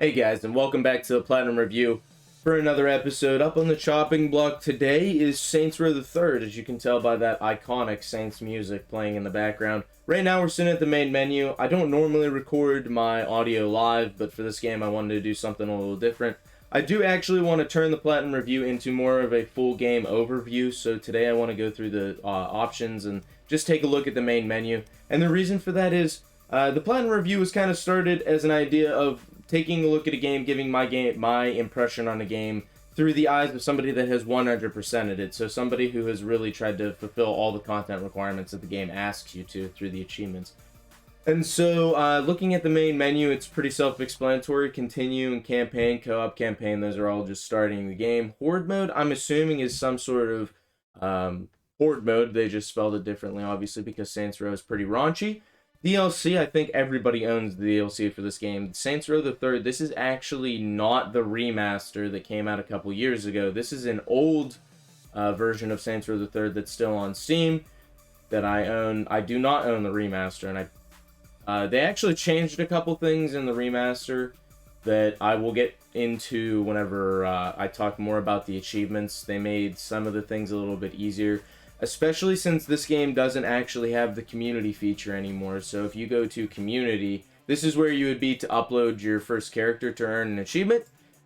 Hey guys, and welcome back to the Platinum Review for another episode. Up on the chopping block today is Saints Row the Third, as you can tell by that iconic Saints music playing in the background. Right now we're sitting at the main menu. I don't normally record my audio live, but for this game I wanted to do something a little different. I do actually want to turn the Platinum Review into more of a full game overview, so today I want to go through the options and just take a look at the main menu. And the reason for that is the Platinum Review was kind of started as an idea of taking a look at a game, giving my impression on a game through the eyes of somebody that has 100%ed it. So somebody who has really tried to fulfill all the content requirements that the game asks you to through the achievements. And so looking at the main menu, it's pretty self-explanatory. Continue and campaign, co-op campaign, those are all just starting the game. Horde mode, I'm assuming, is some sort of horde mode. They just spelled it differently, obviously, because Saints Row is pretty raunchy. DLC, I think everybody owns the DLC for this game. Saints Row the Third, this is actually not the remaster that came out a couple years ago. This is an old version of Saints Row the Third that's still on Steam that I own. I do not own the remaster, and they actually changed a couple things in the remaster that I will get into whenever I talk more about the achievements. They made some of the things a little bit easier, especially since this game doesn't actually have the community feature anymore. So if you go to community, this is where you would be to upload your first character to earn an achievement.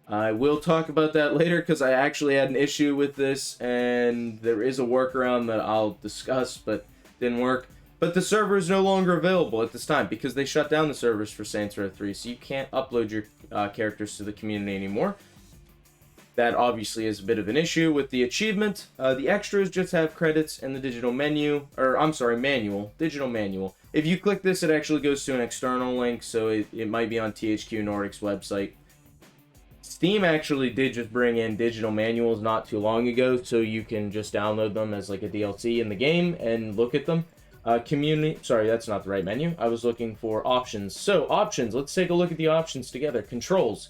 I will talk about that later because I actually had an issue with this, and there is a workaround that I'll discuss, but didn't work. But the server is no longer available at this time because they shut down the servers for Saints Row 3, so you can't upload your characters to the community anymore. That obviously is a bit of an issue with the achievement. The extras just have credits and the digital menu, or I'm sorry, digital manual. If you click this, it actually goes to an external link, so it might be on THQ Nordic's website. Steam actually did just bring in digital manuals not too long ago, so you can just download them as like a DLC in the game and look at them. Community, sorry, that's not the right menu. I was looking for options. So options, let's take a look at the options together. Controls.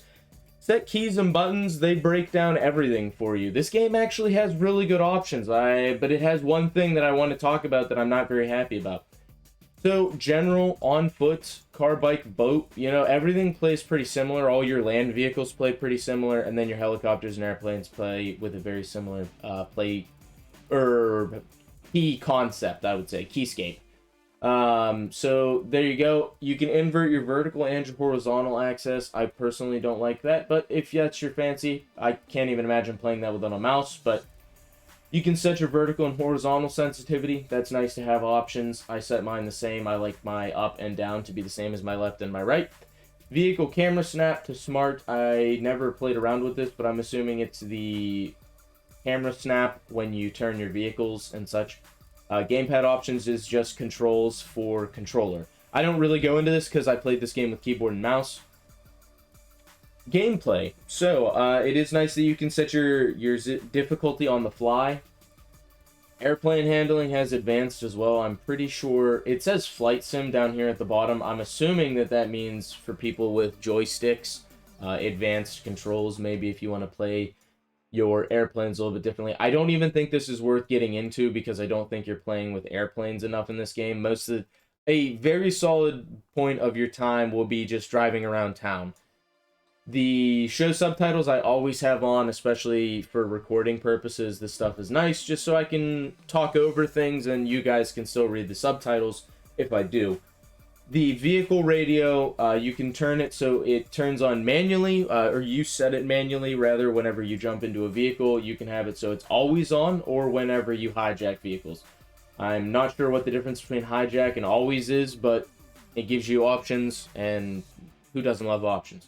Set keys and buttons, they break down everything for you. This game actually has really good options, but it has one thing that I want to talk about that I'm not very happy about. So, general, on foot, car, bike, boat, everything plays pretty similar. All your land vehicles play pretty similar, and then your helicopters and airplanes play with a very similar key concept, I would say, keyscape. So there you go. You can invert your vertical and your horizontal axis. I personally don't like that, but if that's your fancy, I can't even imagine playing that without a mouse, but you can set your vertical and horizontal sensitivity. That's nice to have options. I set mine the same. I like my up and down to be the same as my left and my right. Vehicle camera snap to smart. I never played around with this, but I'm assuming it's the camera snap when you turn your vehicles and such. Gamepad options is just controls for controller. I don't really go into this because I played this game with keyboard and mouse. Gameplay. So, it is nice that you can set your difficulty on the fly. Airplane handling has advanced as well. I'm pretty sure it says flight sim down here at the bottom. I'm assuming that means for people with joysticks, advanced controls, maybe if you want to play your airplanes a little bit differently. I don't even think this is worth getting into because I don't think you're playing with airplanes enough in this game. A very solid point of your time will be just driving around town. The show subtitles I always have on, especially for recording purposes. This stuff is nice just so I can talk over things and you guys can still read the subtitles if I do. The vehicle radio, you can turn it so it turns on manually, or you set it manually, rather, whenever you jump into a vehicle. You can have it so it's always on, or whenever you hijack vehicles. I'm not sure what the difference between hijack and always is, but it gives you options, and who doesn't love options?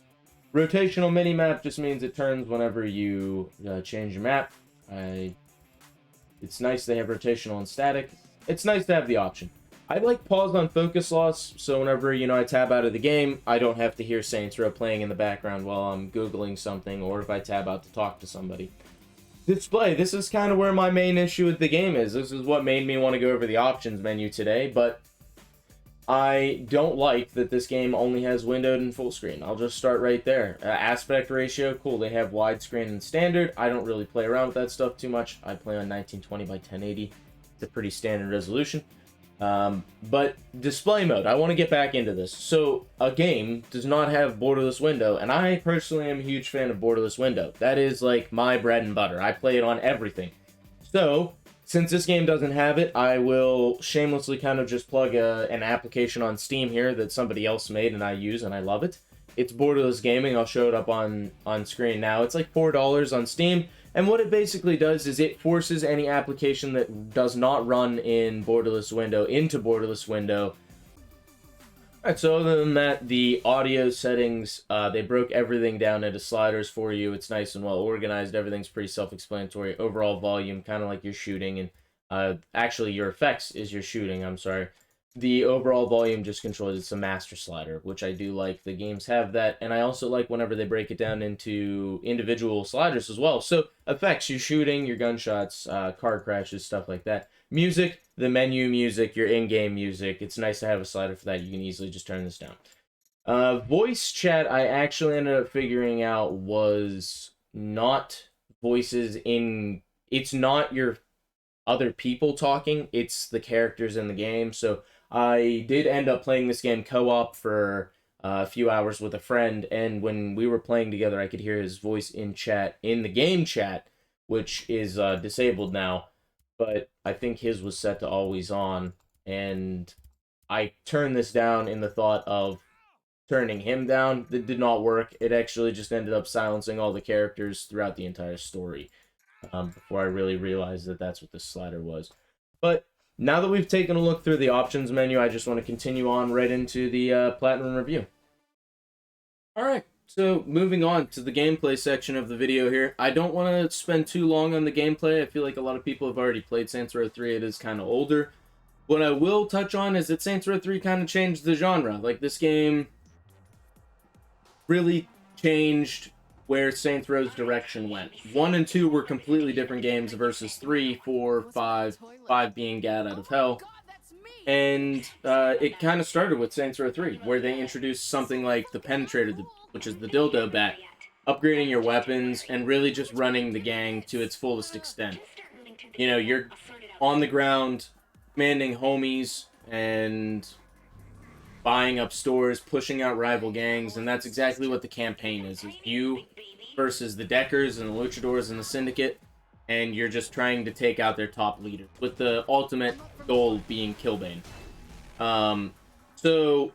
Rotational mini-map just means it turns whenever you change your map. It's nice they have rotational and static. It's nice to have the option. I like pause on focus loss, so whenever, I tab out of the game, I don't have to hear Saints Row playing in the background while I'm Googling something, or if I tab out to talk to somebody. Display, this is kind of where my main issue with the game is. This is what made me want to go over the options menu today, but I don't like that this game only has windowed and full screen. I'll just start right there. Aspect ratio, cool, they have widescreen and standard. I don't really play around with that stuff too much. I play on 1920 by 1080. It's a pretty standard resolution. But display mode, I want to get back into this. So a game does not have borderless window, and I personally am a huge fan of borderless window. That is like my bread and butter. I play it on everything. So since this game doesn't have it, I will shamelessly kind of just plug an application on Steam here that somebody else made and I use and I love it. It's Borderless Gaming. I'll show it up on screen now. It's like $4 on Steam. And what it basically does is it forces any application that does not run in Borderless Window into Borderless Window. Alright, so other than that, the audio settings, they broke everything down into sliders for you. It's nice and well organized. Everything's pretty self-explanatory. Overall volume, kind of like you're shooting. And actually, your effects is your shooting, I'm sorry. The overall volume just controls, it's a master slider, which I do like. The games have that, and I also like whenever they break it down into individual sliders as well. So effects, your shooting, your gunshots, car crashes, stuff like that. Music, the menu music, your in-game music. It's nice to have a slider for that. You can easily just turn this down. Voice chat, I actually ended up figuring out was not voices in... It's not your other people talking, it's the characters in the game. So I did end up playing this game co-op for a few hours with a friend, and when we were playing together, I could hear his voice in chat, in the game chat, which is disabled now, but I think his was set to always on, and I turned this down in the thought of turning him down. That did not work. It actually just ended up silencing all the characters throughout the entire story, before I really realized that that's what this slider was. But now that we've taken a look through the options menu, I just want to continue on right into the Platinum review. Alright, so moving on to the gameplay section of the video here. I don't want to spend too long on the gameplay. I feel like a lot of people have already played Saints Row 3. It is kind of older. What I will touch on is that Saints Row 3 kind of changed the genre. Like, this game really changed where Saints Row's direction went. 1 and 2 were completely different games versus 3, 4, 5, 5 being Gat out of hell. And it kind of started with Saints Row 3, where they introduced something like the Penetrator, which is the dildo bat, upgrading your weapons, and really just running the gang to its fullest extent. You know, you're on the ground, commanding homies, and buying up stores, pushing out rival gangs, and that's exactly what the campaign is you versus the Deckers and the Luchadors and the Syndicate, and you're just trying to take out their top leader, with the ultimate goal being Killbane. So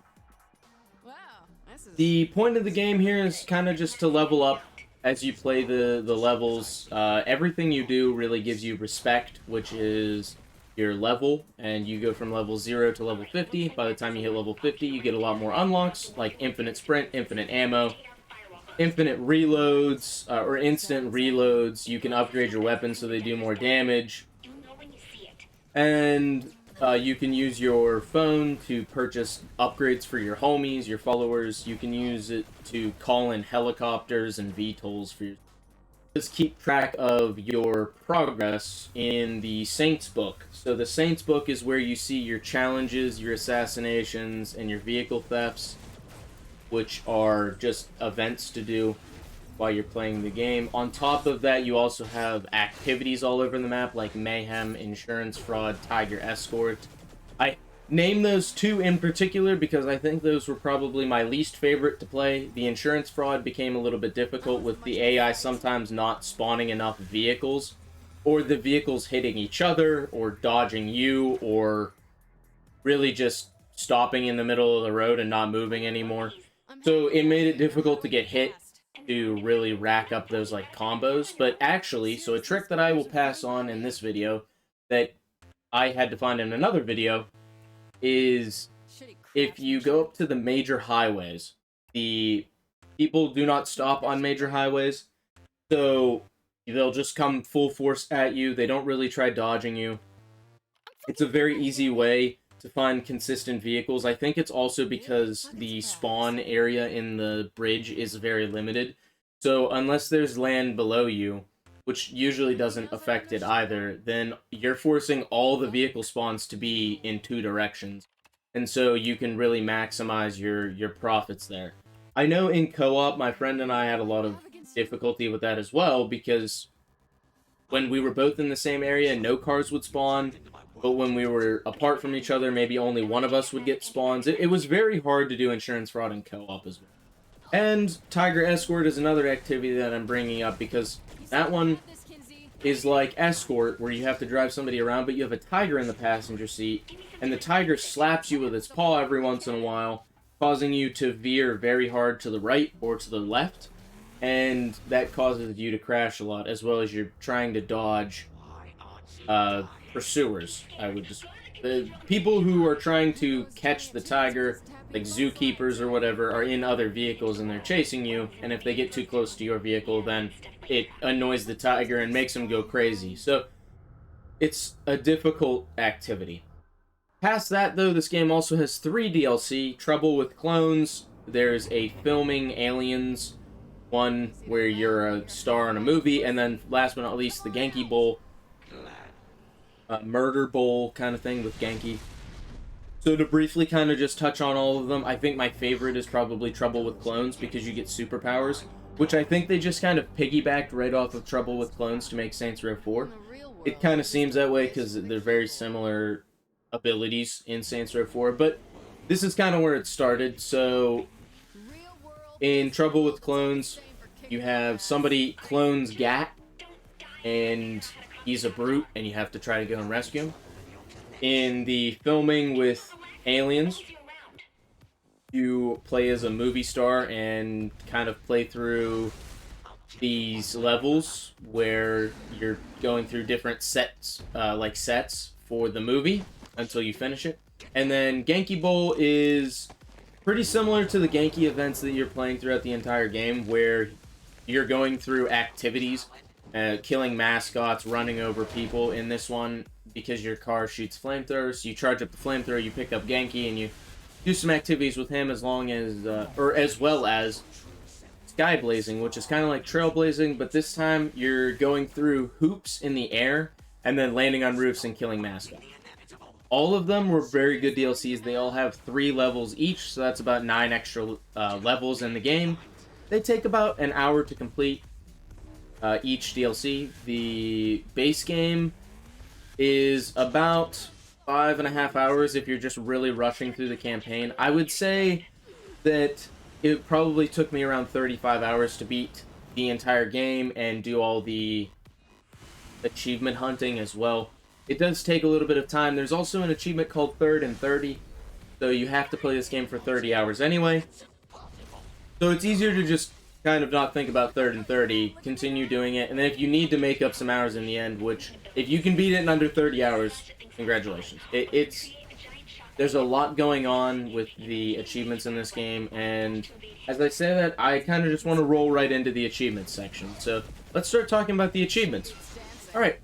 the point of the game here is kind of just to level up as you play the levels. Everything you do really gives you respect, which is your level, and you go from level 0 to level 50. By the time you hit level 50, you get a lot more unlocks, like infinite sprint, infinite ammo, infinite reloads, or instant reloads. You can upgrade your weapons so they do more damage. And you can use your phone to purchase upgrades for your homies, your followers. You can use it to call in helicopters and VTOLs for your... Just keep track of your progress in the Saints book. So the Saints book is where you see your challenges, your assassinations, and your vehicle thefts, which are just events to do while you're playing the game. On top of that, you also have activities all over the map, like Mayhem, Insurance Fraud, Tiger Escort. I name those two in particular because I think those were probably my least favorite to play. The Insurance Fraud became a little bit difficult with the AI sometimes not spawning enough vehicles, or the vehicles hitting each other, or dodging you, or really just stopping in the middle of the road and not moving anymore. So it made it difficult to get hit, to really rack up those like combos. But actually, so a trick that I will pass on in this video that I had to find in another video is if you go up to the major highways, the people do not stop on major highways, so they'll just come full force at you. They don't really try dodging you. It's a very easy way to find consistent vehicles. I think it's also because the spawn area in the bridge is very limited. So unless there's land below you, which usually doesn't affect it either, then you're forcing all the vehicle spawns to be in two directions. And so you can really maximize your profits there. I know in co-op, my friend and I had a lot of difficulty with that as well, because when we were both in the same area, no cars would spawn. but when we were apart from each other, maybe only one of us would get spawns. It was very hard to do insurance fraud in co-op as well. And Tiger Escort is another activity that I'm bringing up because that one is like Escort, where you have to drive somebody around, but you have a tiger in the passenger seat, and the tiger slaps you with its paw every once in a while, causing you to veer very hard to the right or to the left, and that causes you to crash a lot, as well as you're trying to dodge pursuers. The people who are trying to catch the tiger, like zookeepers or whatever, are in other vehicles and they're chasing you, and if they get too close to your vehicle, then it annoys the tiger and makes him go crazy. So it's a difficult activity. Past that, though, this game also has 3 DLC. Trouble with Clones, there's a Filming Aliens one where you're a star in a movie, and then last but not least, the Genki Bowl, Murder Bowl kind of thing with Genki. So to briefly kind of just touch on all of them, I think my favorite is probably Trouble with Clones because you get superpowers, which I think they just kind of piggybacked right off of Trouble with Clones to make Saints Row 4. It kind of seems that way because they're very similar abilities in Saints Row 4, but this is kind of where it started. So in Trouble with Clones, you have somebody clones Gat, and he's a brute, and you have to try to go and rescue him. In the Filming with Aliens, you play as a movie star and kind of play through these levels where you're going through different sets for the movie until you finish it. And then Genki Bowl is pretty similar to the Genki events that you're playing throughout the entire game, where you're going through activities, killing mascots, running over people. In this one, because your car shoots flamethrowers, you charge up the flamethrower, you pick up Genki, and you do some activities with him as well as Skyblazing, which is kind of like Trailblazing, but this time you're going through hoops in the air and then landing on roofs and killing mascots. All of them were very good DLCs. They all have 3 levels each, so that's about 9 extra levels in the game. They take about an hour to complete each DLC. The base game is about 5.5 hours if you're just really rushing through the campaign. I would say that it probably took me around 35 hours to beat the entire game and do all the achievement hunting as well. It does take a little bit of time. There's also an achievement called Third and 30, so you have to play this game for 30 hours anyway. So it's easier to just kind of not think about Third and 30, continue doing it, and then if you need to make up some hours in the end, which, if you can beat it in under 30 hours, congratulations. There's a lot going on with the achievements in this game, and as I say that, I kind of just want to roll right into the achievements section. So let's start talking about the achievements. Alright,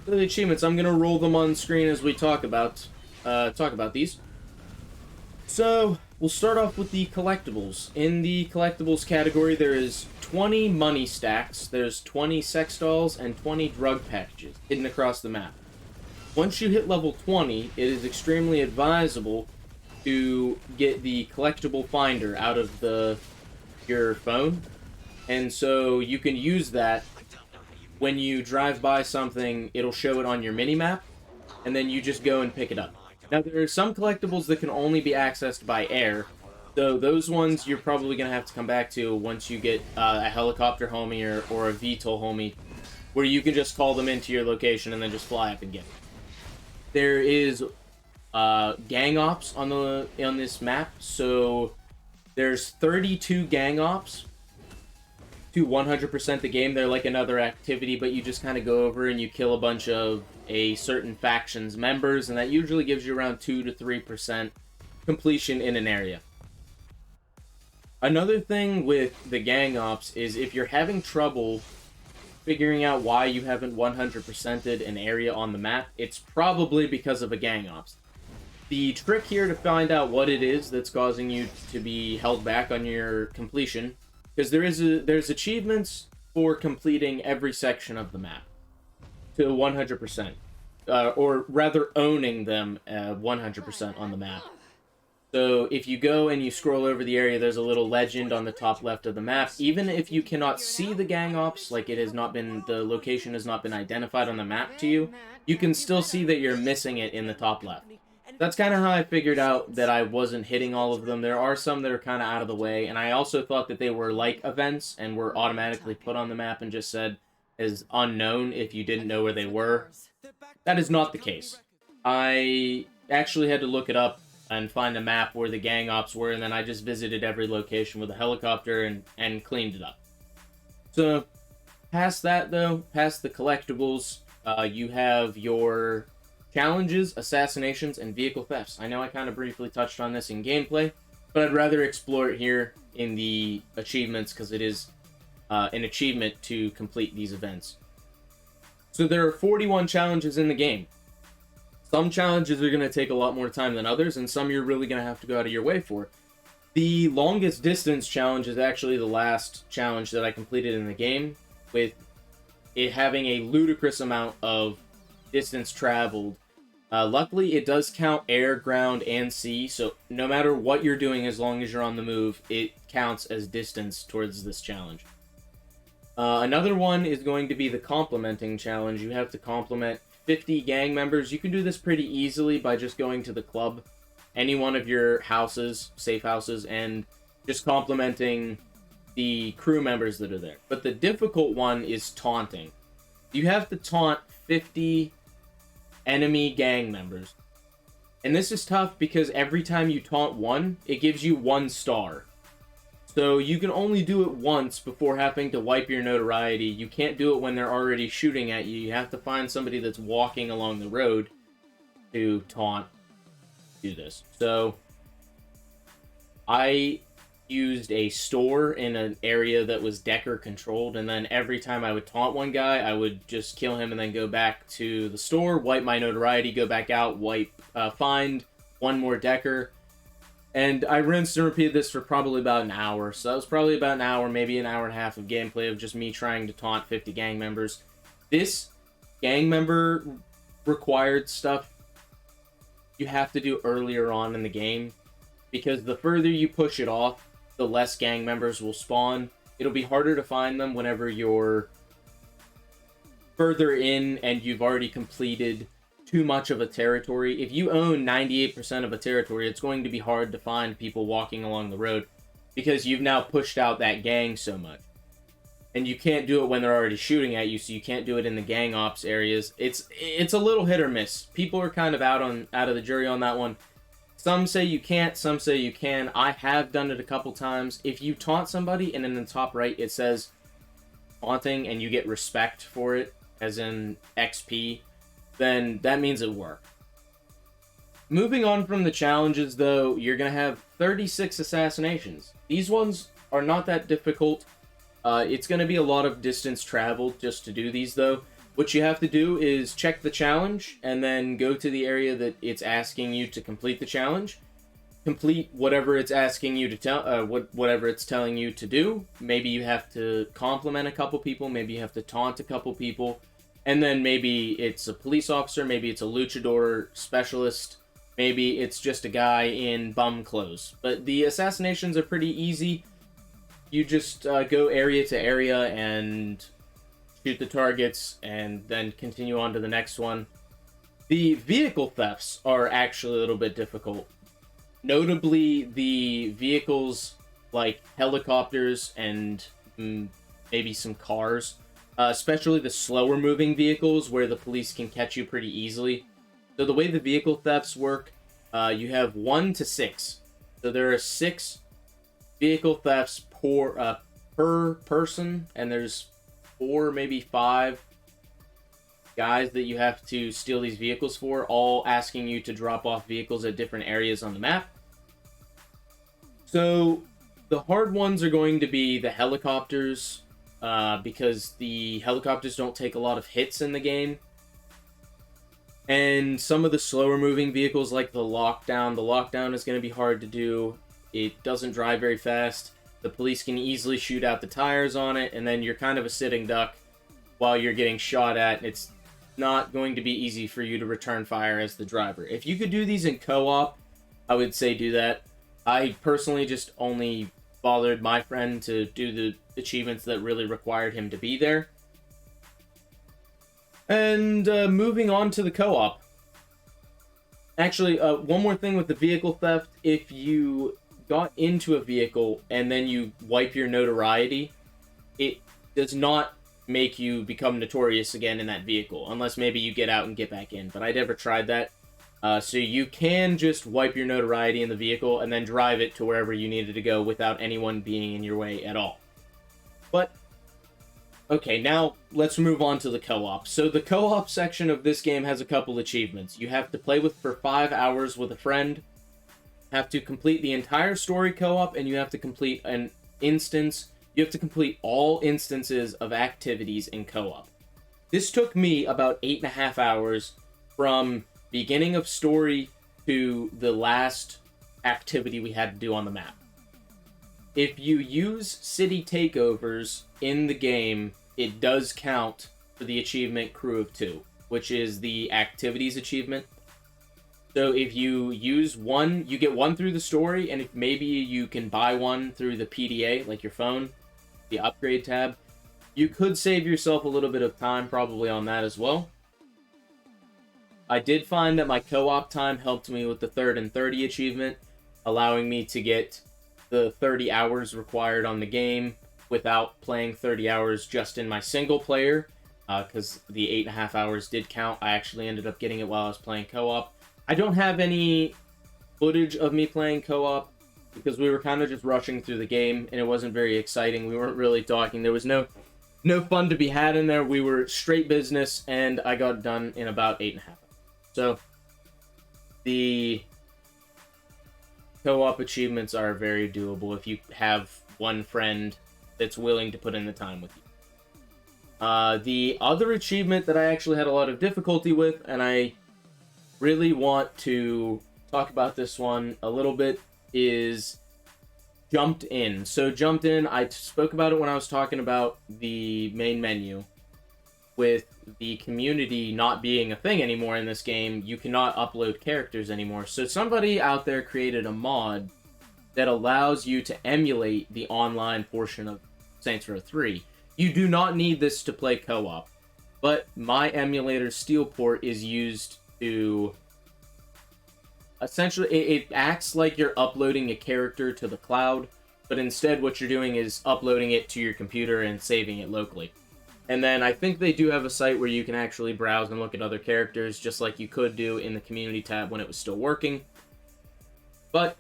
so the achievements, I'm going to roll them on screen as we talk about these. So we'll start off with the collectibles. In the collectibles category, there is 20 money stacks, there's 20 sex dolls, and 20 drug packages hidden across the map. Once you hit level 20, it is extremely advisable to get the collectible finder out of your phone, and so you can use that when you drive by something. It'll show it on your mini-map, and then you just go and pick it up. Now, there are some collectibles that can only be accessed by air, so those ones you're probably going to have to come back to once you get a helicopter homie or a VTOL homie, where you can just call them into your location and then just fly up and get it. There is gang ops on this map, so there's 32 gang ops to 100% the game. They're like another activity, but you just kind of go over and you kill a bunch of a certain faction's members, and that usually gives you around 2 to 3% completion in an area. Another thing with the gang ops is if you're having trouble figuring out why you haven't 100%ed an area on the map, it's probably because of a gang ops. The trick here to find out what it is that's causing you to be held back on your completion, because there's achievements for completing every section of the map to 100%, or rather owning them 100% on the map. So if you go and you scroll over the area, there's a little legend on the top left of the map. Even if you cannot see the gang ops, like it has not been, the location has not been identified on the map to you, you can still see that you're missing it in the top left. That's kind of how I figured out that I wasn't hitting all of them. There are some that are kind of out of the way, and I also thought that they were like events and were automatically put on the map and just said as unknown if you didn't know where they were. That is not the case. I actually had to look it up and find a map where the gang ops were, and then I just visited every location with a helicopter and cleaned it up. So, past that though, past the collectibles, you have your challenges, assassinations, and vehicle thefts. I know I kind of briefly touched on this in gameplay, but I'd rather explore it here in the achievements because it is an achievement to complete these events. So there are 41 challenges in the game. Some challenges are going to take a lot more time than others, and some you're really going to have to go out of your way for. The longest distance challenge is actually the last challenge that I completed in the game, with it having a ludicrous amount of distance traveled. Luckily, it does count air, ground, and sea, so no matter what you're doing, as long as you're on the move, it counts as distance towards this challenge. Another one is going to be the complimenting challenge. You have to compliment 50 gang members. You can do this pretty easily by just going to the club, any one of your houses, safe houses, and just complimenting the crew members that are there. But the difficult one is taunting. You have to taunt 50 enemy gang members. And this is tough because every time you taunt one, it gives you 1 star. So you can only do it once before having to wipe your notoriety. You can't do it when they're already shooting at you. You have to find somebody that's walking along the road to taunt, do this. So I used a store in an area that was Decker controlled, and then every time I would taunt one guy, I would just kill him and then go back to the store, wipe my notoriety, go back out, find one more Decker. And I rinsed and repeated this for probably about an hour. So that was probably about an hour, maybe an hour and a half of gameplay of just me trying to taunt 50 gang members. This gang member required stuff you have to do earlier on in the game, because the further you push it off, the less gang members will spawn. It'll be harder to find them whenever you're further in and you've already completed too much of a territory. If you own 98% of a territory, it's going to be hard to find people walking along the road because you've now pushed out that gang so much. And you can't do it when they're already shooting at you, so you can't do it in the gang ops areas. It's a little hit or miss. People are kind of out of the jury on that one. Some say you can't, some say you can. I have done it a couple times. If you taunt somebody and in the top right it says taunting and you get respect for it, as in XP, then that means it worked. Moving on from the challenges, though, you're going to have 36 assassinations. These ones are not that difficult. It's going to be a lot of distance traveled just to do these, though. What you have to do is check the challenge, and then go to the area that it's asking you to complete the challenge. Complete whatever it's asking you to tell, whatever it's telling you to do. Maybe you have to compliment a couple people, maybe you have to taunt a couple people. And then maybe it's a police officer, maybe it's a luchador specialist, maybe it's just a guy in bum clothes. But the assassinations are pretty easy. You just go area to area and shoot the targets, and then continue on to the next one. The vehicle thefts are actually a little bit difficult. Notably, the vehicles like helicopters and maybe some cars. Especially the slower moving vehicles where the police can catch you pretty easily. So the way the vehicle thefts work, you have 1 to 6. So there are 6 vehicle thefts per person, and there's 4, maybe 5 guys that you have to steal these vehicles for, all asking you to drop off vehicles at different areas on the map. So the hard ones are going to be the helicopters, because the helicopters don't take a lot of hits in the game. And some of the slower moving vehicles like the Lockdown. The Lockdown is going to be hard to do. It doesn't drive very fast. The police can easily shoot out the tires on it, and then you're kind of a sitting duck while you're getting shot at. It's not going to be easy for you to return fire as the driver. If you could do these in co-op, I would say do that. I personally just only bothered my friend to do the achievements that really required him to be there. And moving on to the co-op. Actually, one more thing with the vehicle theft. If you got into a vehicle and then you wipe your notoriety, it does not make you become notorious again in that vehicle, unless maybe you get out and get back in. But I never tried that. So you can just wipe your notoriety in the vehicle and then drive it to wherever you needed to go without anyone being in your way at all. But, okay, now let's move on to the co-op. So the co-op section of this game has a couple achievements. You have to play for 5 hours with a friend, have to complete the entire story co-op, and you have to complete an instance. You have to complete all instances of activities in co-op. This took me about 8.5 hours from beginning of story to the last activity we had to do on the map. If you use city takeovers in the game, it does count for the achievement Crew of Two, which is the activities achievement. So if you use one, you get one through the story, and if maybe you can buy one through the PDA, like your phone, the upgrade tab, you could save yourself a little bit of time probably on that as well. I did find that my co-op time helped me with the 3rd and 30 achievement, allowing me to get the 30 hours required on the game without playing 30 hours just in my single player, because the 8.5 hours did count. I actually ended up getting it while I was playing co-op. I don't have any footage of me playing co-op because we were kind of just rushing through the game and it wasn't very exciting. We weren't really talking. There was no fun to be had in there. We were straight business, and I got done in about 8.5 hours. So, the co-op achievements are very doable if you have one friend that's willing to put in the time with you. The other achievement that I actually had a lot of difficulty with, and I really want to talk about this one a little bit, is Jumped In. So Jumped In, I spoke about it when I was talking about the main menu. With the community not being a thing anymore in this game, you cannot upload characters anymore. So somebody out there created a mod that allows you to emulate the online portion of Saints Row 3. You do not need this to play co-op, but my emulator Steelport is used to... Essentially, it acts like you're uploading a character to the cloud, but instead what you're doing is uploading it to your computer and saving it locally. And then I think they do have a site where you can actually browse and look at other characters, just like you could do in the community tab when it was still working. But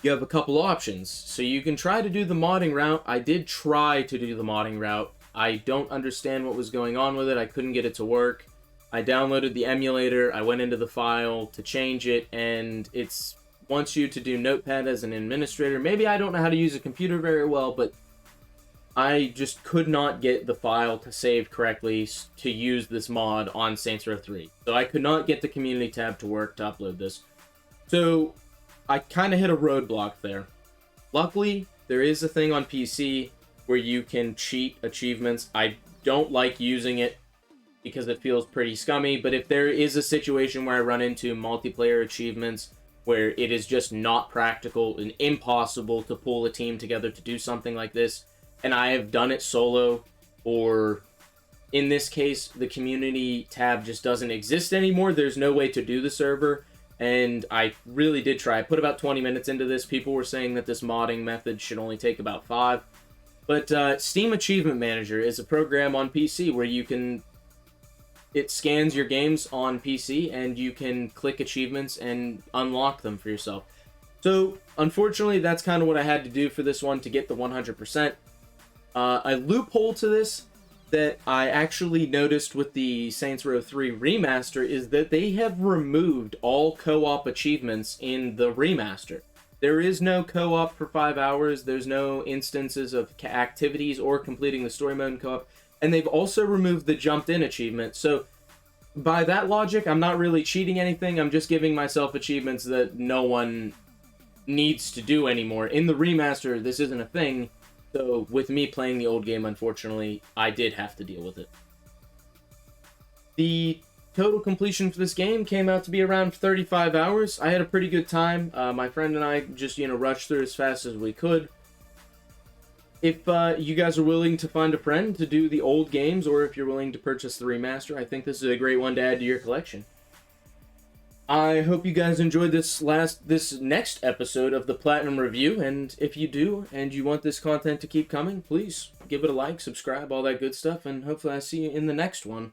you have a couple options. So you can try to do the modding route. I did try to do the modding route. I don't understand what was going on with it. I couldn't get it to work. I downloaded the emulator. I went into the file to change it, and it wants you to do Notepad as an administrator. Maybe I don't know how to use a computer very well, but I just could not get the file to save correctly to use this mod on Saints Row 3. So I could not get the community tab to work to upload this. So I kind of hit a roadblock there. Luckily, there is a thing on PC where you can cheat achievements. I don't like using it because it feels pretty scummy, but if there is a situation where I run into multiplayer achievements where it is just not practical and impossible to pull a team together to do something like this, and I have done it solo, or in this case, the community tab just doesn't exist anymore. There's no way to do the server, and I really did try. I put about 20 minutes into this. People were saying that this modding method should only take about 5. But Steam Achievement Manager is a program on PC where you can... It scans your games on PC, and you can click achievements and unlock them for yourself. So, unfortunately, that's kind of what I had to do for this one to get the 100%. A loophole to this that I actually noticed with the Saints Row 3 remaster is that they have removed all co-op achievements in the remaster. There is no co-op for 5 hours, there's no instances of activities or completing the story mode in co-op, and they've also removed the Jumped In achievement. So by that logic, I'm not really cheating anything, I'm just giving myself achievements that no one needs to do anymore. In the remaster, this isn't a thing. So, with me playing the old game, unfortunately, I did have to deal with it. The total completion for this game came out to be around 35 hours. I had a pretty good time. My friend and I just, rushed through as fast as we could. If you guys are willing to find a friend to do the old games, or if you're willing to purchase the remaster, I think this is a great one to add to your collection. I hope you guys enjoyed this next episode of the Platinum Review, and if you do, and you want this content to keep coming, please give it a like, subscribe, all that good stuff, and hopefully I see you in the next one.